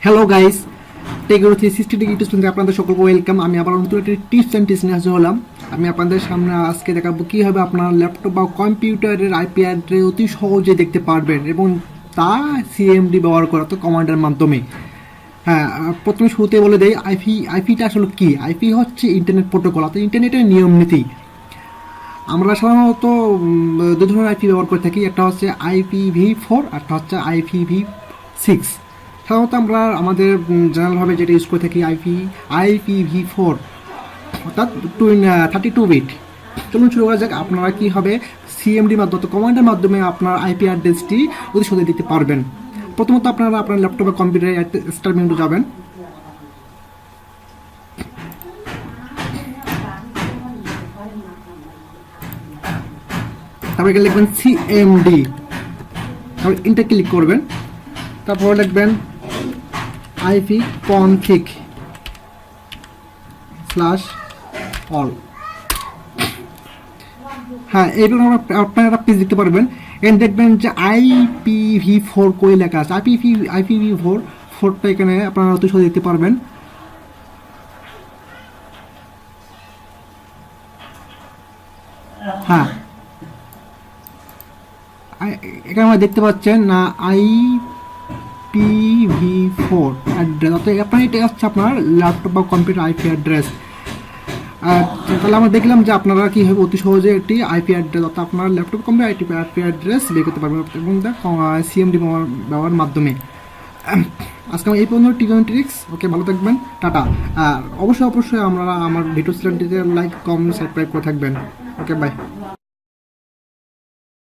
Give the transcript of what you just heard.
Hello guys, টেকগুরু 360 degree tips থেকে আপনাদের সকলকে ওয়েলকাম। আমি আবার নতুন একটি টিপস অ্যান্ড টিপস নিয়ে হাজির হলাম। আমি আপনাদের সামনে আজকে দেখাবো কীভাবে আপনার ল্যাপটপ বা কম্পিউটারের আইপি অ্যাড্রেস অতি সহজে দেখতে পারবেন এবং তা সিএমডি ব্যবহার করা তো কমান্ডের মাধ্যমে। হ্যাঁ, প্রথমে শুরুতে বলে দেই আইপিটা আসলে কি। আইপি হচ্ছে ইন্টারনেট প্রোটোকল, অর্থাৎ ইন্টারনেটের নিয়ম নীতি। আমরা সাধারণত দু ধরনের আইপি ব্যবহার করে থাকি, একটা হচ্ছে IPv4 আর একটা হচ্ছে IPv6। সাধারণত আমরা আমাদের জেনারেলভাবে যেটা ইউজ করে থাকি IPv4, অর্থাৎ 32 বিট। চলুন শুরু করা যাক। আপনারা কী হবে সিএমডি মাধ্যমে কমান্ডের মাধ্যমে আপনার আইপি অ্যাড্রেসটি অতি সহজে দিতে পারবেন। প্রথমত আপনারা আপনার ল্যাপটপ বা কম্পিউটারে স্টার্ট মেনুতে যাবেন। তারপরে লিখবেন সিএমডি, তারপর ইন্টার ক্লিক করবেন। তারপর লিখবেন ipconfig/all। হ্যাঁ, এইগুলো আপনারা একটা পেজ দেখতে পারবেন। এখানে দেখবেন যে IPv4 কই লেখা আছে। IPv4টা এখানে আপনারা অতি সহজে দেখতে পারবেন। হ্যাঁ, এখানে আমরা দেখতে পাচ্ছেন না IPv4 অ্যাড্রেস, অর্থাৎ আপনার এটা হচ্ছে আপনার ল্যাপটপ বা কম্পিউটার আইপি অ্যাড্রেস। তাহলে আমরা দেখলাম যে আপনারা কীভাবে অতি সহজে একটি আইপি অ্যাড্রেস, অর্থাৎ আপনার ল্যাপটপ কম্পিউটার আইপি অ্যাড্রেস বের করতে পারবেন এবং সিএমডি ব্যবহার মাধ্যমে। আজকে আমার এই পর্যন্ত টিপস অ্যান্ড ট্রিক্স। ওকে, ভালো থাকবেন, টাটা। আর অবশ্যই আমার ভিডিও চ্যানেলটিতে লাইক, কমেন্ট, সাবস্ক্রাইব করে থাকবেন। ওকে, বাই।